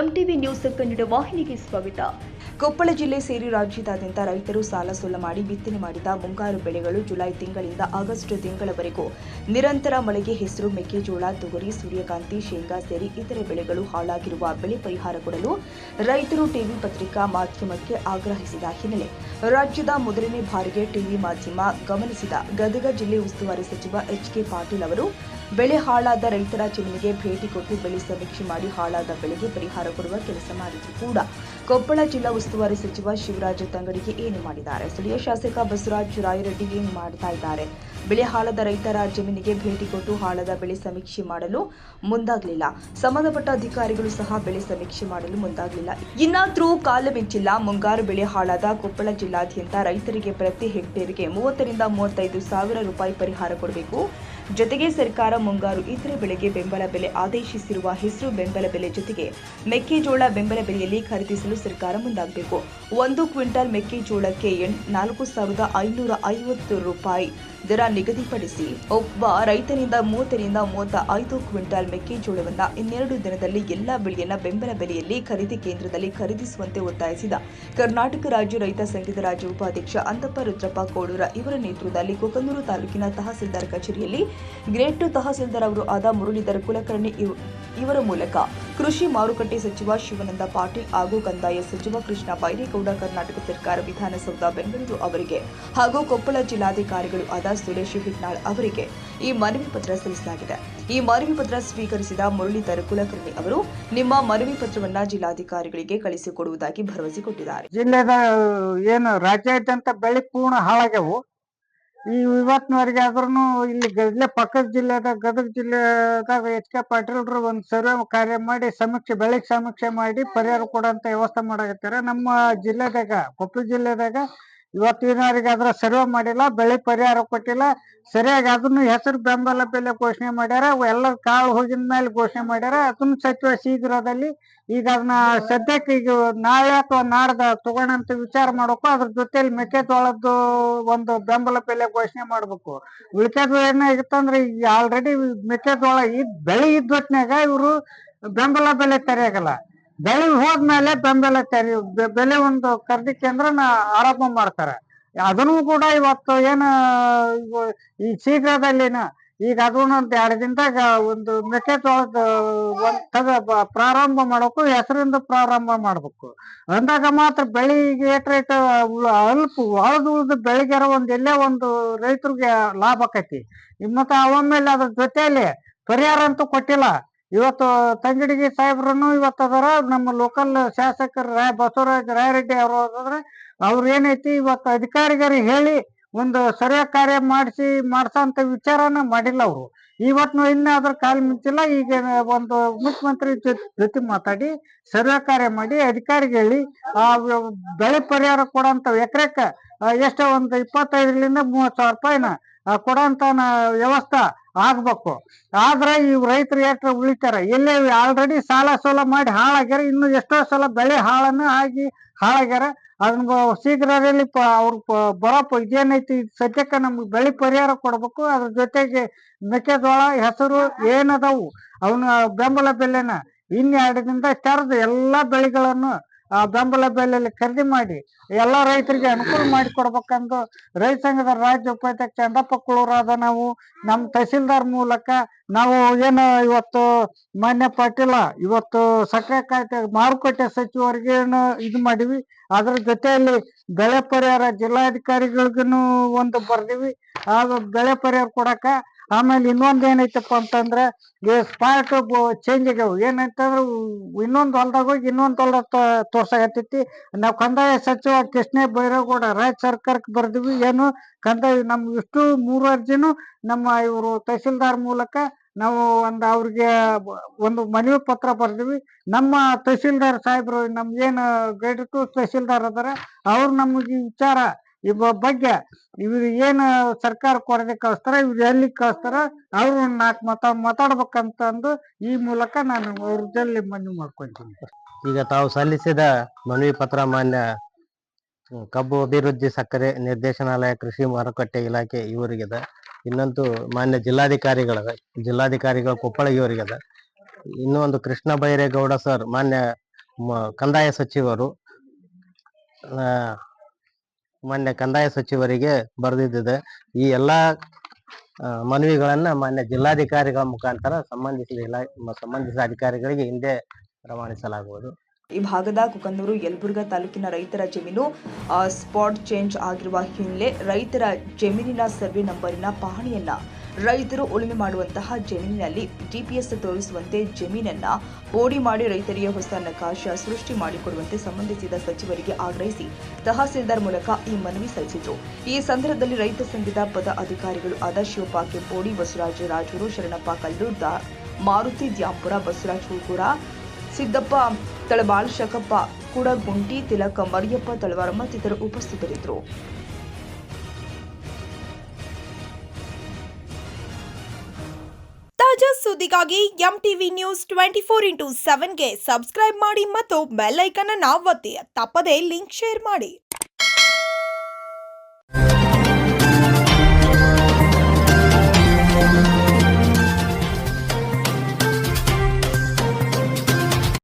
MTV news Kannada ವಾಹಿನಿಗೆ ಸ್ವಾಗತ. ಕೊಪ್ಪಳ ಜಿಲ್ಲೆ ಸೇರಿ ರಾಜ್ಯದಾದ್ಯಂತ ರೈತರು ಸಾಲ ಸೋಲ ಮಾಡಿ ಬಿತ್ತನೆ ಮಾಡಿದ ಮುಂಗಾರು ಬೆಳೆಗಳು ಜುಲೈ ತಿಂಗಳಿಂದ ಆಗಸ್ಟ್ ತಿಂಗಳವರೆಗೂ ನಿರಂತರ ಮಳೆಗೆ ಹೆಸರು, ಮೆಕ್ಕೆಜೋಳ, ತೊಗರಿ, ಸೂರ್ಯಕಾಂತಿ, ಶೇಂಗಾ ಸೇರಿ ಇತರೆ ಬೆಳೆಗಳು ಹಾಳಾಗಿರುವ ಬೆಳೆ ಪರಿಹಾರ ಕೊಡಲು ರೈತರು ಟಿವಿ ಪತ್ರಿಕಾ ಮಾಧ್ಯಮಕ್ಕೆ ಆಗ್ರಹಿಸಿದ ಹಿನ್ನೆಲೆ ರಾಜ್ಯದ ಮೊದಲನೇ ಬಾರಿಗೆ ಟಿವಿ ಮಾಧ್ಯಮ ಗಮನಿಸಿದ ಗದಗ ಜಿಲ್ಲೆ ಉಸ್ತುವಾರಿ ಸಚಿವ ಎಚ್.ಕೆ. ಪಾಟೀಲ್ ಅವರು ಬೆಳೆ ಹಾಳಾದ ರೈತರ ಜಮೀನಿಗೆ ಭೇಟಿ ಕೊಟ್ಟು ಬೆಳೆ ಸಮೀಕ್ಷೆ ಮಾಡಿ ಹಾಳಾದ ಬೆಳೆಗೆ ಪರಿಹಾರ ಕೊಡುವ ಕೆಲಸ ಮಾಡಿದ್ರು ಕೂಡ ಕೊಪ್ಪಳ ಜಿಲ್ಲಾ ಉಸ್ತುವಾರಿ ಸಚಿವ ಶಿವರಾಜ ತಂಗಡಿಗೆ ಏನು ಮಾಡಿದ್ದಾರೆ? ಸ್ಥಳೀಯ ಶಾಸಕ ಬಸವರಾಜ ರಾಯರೆಡ್ಡಿ ಏನು ಮಾಡ್ತಾ ಇದ್ದಾರೆ? ಬೆಳೆ ಹಾಳಾದ ರೈತರ ಜಮೀನಿಗೆ ಭೇಟಿ ಕೊಟ್ಟು ಹಾಳಾದ ಬೆಳೆ ಸಮೀಕ್ಷೆ ಮಾಡಲು ಮುಂದಾಗಲಿಲ್ಲ. ಸಂಬಂಧಪಟ್ಟ ಅಧಿಕಾರಿಗಳು ಸಹ ಬೆಳೆ ಸಮೀಕ್ಷೆ ಮಾಡಲು ಮುಂದಾಗಲಿಲ್ಲ. ಇನ್ನಾದ್ರೂ ಕಾಲ ಮಿಂಚಿಲ್ಲ. ಮುಂಗಾರು ಬೆಳೆ ಹಾಳಾದ ಕೊಪ್ಪಳ ಜಿಲ್ಲಾದ್ಯಂತ ರೈತರಿಗೆ ಪ್ರತಿ ಹೆಕ್ಟೇರ್ಗೆ 30 ರಿಂದ 35 ಸಾವಿರ ರೂಪಾಯಿ ಪರಿಹಾರ ಕೊಡಬೇಕು. ಜೊತೆಗೆ ಸರ್ಕಾರ ಮುಂಗಾರು ಇತರೆ ಬೆಳೆಗೆ ಬೆಂಬಲ ಬೆಲೆ ಆದೇಶಿಸಿರುವ ಹೆಸರು ಬೆಂಬಲ ಬೆಲೆ ಜೊತೆಗೆ ಮೆಕ್ಕೆಜೋಳ ಬೆಂಬಲ ಬೆಲೆಯಲ್ಲಿ ಖರೀದಿಸಲು ಸರ್ಕಾರ ಮುಂದಾಗಬೇಕು. 1 ಕ್ವಿಂಟಲ್ ಮೆಕ್ಕೆಜೋಳಕ್ಕೆ 4,550 ರೂಪಾಯಿ ದರ ನಿಗದಿಪಡಿಸಿ ಒಬ್ಬ ರೈತನಿಂದ 30 ರಿಂದ 35 ಕ್ವಿಂಟಲ್ ಮೆಕ್ಕೆಜೋಳವನ್ನು 2 ದಿನದಲ್ಲಿ ಎಲ್ಲಾ ಬೆಳೆಯನ್ನ ಬೆಂಬಲ ಬೆಲೆಯಲ್ಲಿ ಖರೀದಿ ಕೇಂದ್ರದಲ್ಲಿ ಖರೀದಿಸುವಂತೆ ಒತ್ತಾಯಿಸಿದ ಕರ್ನಾಟಕ ರಾಜ್ಯ ರೈತ ಸಂಘದ ರಾಜ್ಯ ಉಪಾಧ್ಯಕ್ಷ ಅಂತಪ್ಪ ರುದ್ರಪ್ಪ ಕೋಡೂರ ಇವರ ನೇತೃತ್ವದಲ್ಲಿ ಕೊಕ್ಕನೂರು ತಾಲೂಕಿನ ತಹಸೀಲ್ದಾರ್ ಕಚೇರಿಯಲ್ಲಿ ಗ್ರೇಟ್ ತಹಸೀಲ್ದಾರ್ ಅವರು ಆದ ಮುರಳೀಧರ ಕುಲಕರ್ಣಿ ಇವರ ಮೂಲಕ ಕೃಷಿ ಮಾರುಕಟ್ಟೆ ಸಚಿವ ಶಿವಾನಂದ ಪಾಟೀಲ್ ಹಾಗೂ ಕಂದಾಯ ಸಚಿವ ಕೃಷ್ಣ ಬೈರೇಗೌಡ, ಕರ್ನಾಟಕ ಸರ್ಕಾರ ವಿಧಾನಸೌಧ ಬೆಂಗಳೂರು ಅವರಿಗೆ ಹಾಗೂ ಕೊಪ್ಪಳ ಜಿಲ್ಲಾಧಿಕಾರಿಗಳು ಆದ ಸುರೇಶ್ ಹಿಟ್ನಾಳ್ ಅವರಿಗೆ ಈ ಮನವಿ ಪತ್ರ ಸಲ್ಲಿಸಲಾಗಿದೆ. ಈ ಮನವಿ ಪತ್ರ ಸ್ವೀಕರಿಸಿದ ಮುರಳೀಧರ ಕುಲಕರ್ಣಿ ಅವರು ನಿಮ್ಮ ಮನವಿ ಪತ್ರವನ್ನ ಜಿಲ್ಲಾಧಿಕಾರಿಗಳಿಗೆ ಕಳಿಸಿಕೊಡುವುದಾಗಿ ಭರವಸೆ ಕೊಟ್ಟಿದ್ದಾರೆ. ಜಿಲ್ಲೆದ ಏನು ರಾಜ್ಯಾದ್ಯಂತ ಬೆಳೆ ಪೂರ್ಣ ಹಾಳಾಗ್ಯವು. ಇವತ್ತಿನವರೆಗೆ ಆದ್ರೂ ಇಲ್ಲೇ ಪಕ್ಕದ ಜಿಲ್ಲೆದ ಗದಗ ಜಿಲ್ಲೆದಾಗ ಎಚ್.ಕೆ. ಪಾಟೀಲ್ರು ಒಂದು ಸರ್ವೆ ಕಾರ್ಯ ಮಾಡಿ ಬೆಳೆಗೆ ಸಮೀಕ್ಷೆ ಮಾಡಿ ಪರಿಹಾರ ಕೊಡೋಂತ ವ್ಯವಸ್ಥೆ ಮಾಡಾಕತ್ತಾರ. ನಮ್ಮ ಜಿಲ್ಲೆದಾಗ ಕೊಪ್ಪಳ ಜಿಲ್ಲೆದಾಗ ಇವತ್ತಿನವರೆಗೆ ಅದ್ರ ಸರ್ವೆ ಮಾಡಿಲ್ಲ, ಬೆಳೆ ಪರಿಹಾರ ಕೊಟ್ಟಿಲ್ಲ. ಸರಿಯಾಗಿ ಅದನ್ನು ಹೆಸರು ಬೆಂಬಲ ಬೆಲೆ ಘೋಷಣೆ ಮಾಡ್ಯಾರ. ಎಲ್ಲ ಕಾಳು ಹೋಗಿದ ಮೇಲೆ ಘೋಷಣೆ ಮಾಡ್ಯಾರ. ಅದನ್ನು ಸಚಿವ ಶೀಘ್ರದಲ್ಲಿ ಈಗ ಅದನ್ನ ಸದ್ಯಕ್ಕೆ ಈಗ ನಾಳೆ ಅಥವಾ ನಾಡ್ದ ತಗೋಣಂತ ವಿಚಾರ ಮಾಡ್ಬೇಕು. ಅದ್ರ ಜೊತೆಲಿ ಮೆಕ್ಕೆಜೋಳದ್ದು ಒಂದು ಬೆಂಬಲ ಬೆಲೆ ಘೋಷಣೆ ಮಾಡ್ಬೇಕು. ಉಳಿಕೆದು ಏನಾಗಿತ್ತಂದ್ರೆ ಈಗ ಆಲ್ರೆಡಿ ಮೆಕ್ಕೆಜೋಳ ಬೆಳೆ ಇದ್ದೊತ್ನಾಗ ಇವರು ಬೆಂಬಲ ಬೆಲೆ ತೆರೆಯಾಗಲ್ಲ. ಬೆಳೆ ಹೋದ್ಮೇಲೆ ಬೆಲೆ ಒಂದು ಖರೀದಿ ಕೇಂದ್ರನ ಆರಂಭ ಮಾಡ್ತಾರೆ. ಅದನ್ನು ಕೂಡ ಇವತ್ತು ಈ ಶೀಘ್ರದಲ್ಲಿನ ಈಗ ಅದನ್ನ 2 ದಿನದಾಗ ಒಂದು ಮೆಕ್ಕೆಜೋಳದ ಪ್ರಾರಂಭ ಮಾಡಬೇಕು, ಹೆಸರಿಂದ ಪ್ರಾರಂಭ ಮಾಡ್ಬೇಕು. ಅಂದಾಗ ಮಾತ್ರ ಬೆಳಿಗ್ಗೆ ರೇಟ್ ಉಳಿದ ಬೆಳಿಗ್ಯಾರ ಎಲ್ಲೇ ಒಂದು ರೈತರಿಗೆ ಲಾಭ ಆಕೈತಿ. ಮತ್ತೆ ಆಮೇಲೆ ಅದ್ರ ಜೊತೆಯಲ್ಲಿ ಪರಿಹಾರ ಅಂತೂ ಕೊಟ್ಟಿಲ್ಲ. ಇವತ್ತು ತಂಗಡಿಗೆ ಸಾಹೇಬ್ರನ್ನು ಇವತ್ತು ಅದರ ನಮ್ಮ ಲೋಕಲ್ ಶಾಸಕರು ಬಸವರಾಜ ರಾಯರೆಡ್ಡಿ ಅವರು ಅದ್ರ ಅವ್ರು ಏನೈತಿ ಇವತ್ತು ಅಧಿಕಾರಿಗಳಿಗೆ ಹೇಳಿ ಒಂದು ಸರ್ವೆ ಕಾರ್ಯ ಮಾಡ್ಸಂತ ವಿಚಾರನ ಮಾಡಿಲ್ಲ. ಅವರು ಇವತ್ತು ಇನ್ನ ಅದ್ರ ಕಾಲ ಮಿಂಚಿಲ್ಲ. ಈಗ ಒಂದು ಮುಖ್ಯಮಂತ್ರಿ ಜೊತೆ ಮಾತಾಡಿ ಸರ್ವೆ ಕಾರ್ಯ ಮಾಡಿ ಅಧಿಕಾರಿಗೆ ಹೇಳಿ ಆ ಬೆಳೆ ಪರಿಹಾರ ಕೊಡಂತ ಎಕರೆಕ ಎಷ್ಟೋ ಒಂದು 25 ರಿಂದ 30 ಸಾವಿರ ರೂಪಾಯಿನ ಕೊಡಂತ ವ್ಯವಸ್ಥೆ ಆಗ್ಬೇಕು. ಆದ್ರೆ ಇವ್ ರೈತರು ಎಷ್ಟು ಉಳಿತಾರ? ಎಲ್ಲೇ ಆಲ್ರೆಡಿ ಸಾಲ ಸೋಲ ಮಾಡಿ ಹಾಳಾಗ್ಯಾರ. ಇನ್ನು ಎಷ್ಟೋ ಸಲ ಬೆಳೆ ಆಗಿ ಹಾಳಾಗ್ಯಾರ. ಅದನ್ನ ಶೀಘ್ರದಲ್ಲಿ ಅವ್ರ ಬರಪ್ಪ ಇದೇನೈತಿ ಸದ್ಯಕ್ಕೆ ನಮ್ಗೆ ಬೆಳೆ ಪರಿಹಾರ ಕೊಡ್ಬೇಕು. ಅದ್ರ ಜೊತೆಗೆ ಮೆಕ್ಕೆಜೋಳ, ಹೆಸರು ಏನದವು ಅವನ ಬೆಂಬಲ ಬೆಲೆನ 2 ದಿನದ ತೆರೆದು ಎಲ್ಲಾ ಬೆಳೆಗಳನ್ನು ಬೆಂಬಲ ಬೆಲೆಯಲ್ಲಿ ಖರೀದಿ ಮಾಡಿ ಎಲ್ಲಾ ರೈತರಿಗೆ ಅನುಕೂಲ ಮಾಡಿ ಕೊಡ್ಬೇಕಂದು ರೈತ ಸಂಘದ ರಾಜ್ಯ ಉಪಾಧ್ಯಕ್ಷ ಚಂದಪ್ಪ ಕುಳೂರಾದ ನಾವು ನಮ್ಮ ತಹಸೀಲ್ದಾರ್ ಮೂಲಕ ನಾವು ಇವತ್ತು ಮಾನ್ಯ ಪಾಟೀಲ ಇವತ್ತು ಸಕ್ಕರೆ ಮಾರುಕಟ್ಟೆ ಸಚಿವರಿಗೆ ಇದು ಮಾಡಿವಿ. ಅದ್ರ ಜೊತೆಯಲ್ಲಿ ಬೆಳೆ ಪರಿಹಾರ ಜಿಲ್ಲಾಧಿಕಾರಿಗಳಿಗೂ ಒಂದು ಬರ್ದಿವಿ. ಆ ಬೆಳೆ ಪರಿಹಾರ ಕೊಡಕ ಆಮೇಲೆ ಇನ್ನೊಂದ್ ಏನೈತಪ್ಪ ಅಂತಂದ್ರೆ ಸ್ಪಾಟ್ ಚೇಂಜ್ ಆಗ್ಯಾವ. ಏನಂತಂದ್ರೆ ಇನ್ನೊಂದು ಹೊಲ್ದಾಗ ಹೋಗಿ ಇನ್ನೊಂದು ಹೊಲ್ದ ತೋರ್ಸಾಕತ್ತೈತಿ. ನಾವು ಕಂದಾಯ ಸಚಿವ ಕೃಷ್ಣ ಬೈರೇಗೌಡ ರಾಜ್ಯ ಸರ್ಕಾರಕ್ಕೆ ಬರ್ದಿವಿ. ಕಂದಾಯ ನಮ್ ಇಷ್ಟು 3 ಅರ್ಜಿನೂ ನಮ್ಮ ಇವರು ತಹಸೀಲ್ದಾರ್ ಮೂಲಕ ನಾವು ಅವ್ರಿಗೆ ಒಂದು ಮನವಿ ಪತ್ರ ಬರ್ದಿವಿ. ನಮ್ಮ ತಹಸೀಲ್ದಾರ್ ಸಾಹೇಬ್ರು ನಮ್ಗೇನು ಗೈಡ್ ಟು ತಹಸೀಲ್ದಾರ್ ಅದಾರ ಅವ್ರು ನಮಗೆ ವಿಚಾರ ಬಗ್ಗೆ ಇವ್ರು ಸರ್ಕಾರ ಕೊಡದೆ ಕಳಿಸ್ತಾರ, ಇವ್ರು ಎಲ್ಲಿ ಕಳಿಸ್ತಾರ ಅವ್ರು 4 ಮಾತಾಡ್ಬೇಕಂತಂದು ಈ ಮೂಲಕ ನಾನು ಅವ್ರದಲ್ಲಿ ಮನವಿ ಮಾಡ್ಕೊಂತೀನಿ. ಈಗ ತಾವು ಸಲ್ಲಿಸಿದ ಮನವಿ ಪತ್ರ ಮಾನ್ಯ ಕಬ್ಬು ಅಭಿವೃದ್ಧಿ ಸಕ್ಕರೆ ನಿರ್ದೇಶನಾಲಯ ಕೃಷಿ ಮಾರುಕಟ್ಟೆ ಇಲಾಖೆ ಇವರಿಗಿದೆ. ಇನ್ನೊಂದು ಮಾನ್ಯ ಜಿಲ್ಲಾಧಿಕಾರಿಗಳು ಕೊಪ್ಪಳ ಇವರಿಗಿದೆ. ಇನ್ನೊಂದು ಕೃಷ್ಣ ಬೈರೇಗೌಡ ಸರ್ ಮಾನ್ಯ ಕಂದಾಯ ಸಚಿವರು ಮಾನ್ಯ ಕಂದಾಯ ಸಚಿವರಿಗೆ ಬರೆದಿದ್ದಿದೆ. ಈ ಎಲ್ಲಾ ಮನವಿಗಳನ್ನ ಮಾನ್ಯ ಜಿಲ್ಲಾಧಿಕಾರಿಗಳ ಮುಖಾಂತರ ಸಂಬಂಧಿಸಿದ ಅಧಿಕಾರಿಗಳಿಗೆ ಹಿಂದೆ ರವಾನಿಸಲಾಗುವುದು. ಈ ಭಾಗದ ಕುಕನೂರು ಯಲಬುರ್ಗಾ ತಾಲೂಕಿನ ರೈತರ ಜಮೀನು ಸ್ಪಾಟ್ ಚೇಂಜ್ ಆಗಿರುವ ಹಿನ್ನೆಲೆ ರೈತರ ಜಮೀನಿನ ಸರ್ವೆ ನಂಬರಿನ ಪಹಣಿಯನ್ನ ರೈತರು ಉಳುಮೆ ಮಾಡುವಂತಹ ಜಮೀನಿನಲ್ಲಿ ಜಿಪಿಎಸ್ ತೋರಿಸುವಂತೆ ಜಮೀನನ್ನ ಓಡಿ ಮಾಡಿ ರೈತರಿಗೆ ಹೊಸ ನಕಾಶೆ ಸೃಷ್ಟಿ ಮಾಡಿಕೊಡುವಂತೆ ಸಂಬಂಧಿಸಿದ ಸಚಿವರಿಗೆ ಆಗ್ರಹಿಸಿ ತಹಸೀಲ್ದಾರ್ ಮೂಲಕ ಈ ಮನವಿ ಸಲ್ಲಿಸಿದರು. ಈ ಸಂದರ್ಭದಲ್ಲಿ ರೈತ ಸಂಘದ ಪದ ಅಧಿಕಾರಿಗಳು ಆದ ಶಿವಪ್ಪ ಕೆಂಪೋಡಿ, ಬಸವರಾಜ ರಾಜೂರು, ಶರಣಪ್ಪ ಕಲ್ಲೂರ್, ಮಾರುತಿ ದ್ಯಾಂಪುರ, ಬಸವರಾಜ ಹೂಗೂರ, ಸಿದ್ದಪ್ಪ ತಳಬಾಳ್, ಶಕಪ್ಪ ಕುಡಗುಂಟಿ, ತಿಲಕ ಮರಿಯಪ್ಪ ತಳವಾರ ಮತ್ತಿತರರು ಉಪಸ್ಥಿತರಿದ್ದರು. ತಾಜಾ ಸುದ್ದಿಗಾಗಿ ಎಂಟಿವಿ ನ್ಯೂಸ್ 24x7ಗೆ ಸಬ್ಸ್ಕ್ರೈಬ್ ಮಾಡಿ ಮತ್ತು ಬೆಲ್ ಐಕಾನ್ ಅನ್ನು ಒತ್ತಿ. ತಪ್ಪದೇ ಲಿಂಕ್ ಶೇರ್ ಮಾಡಿ.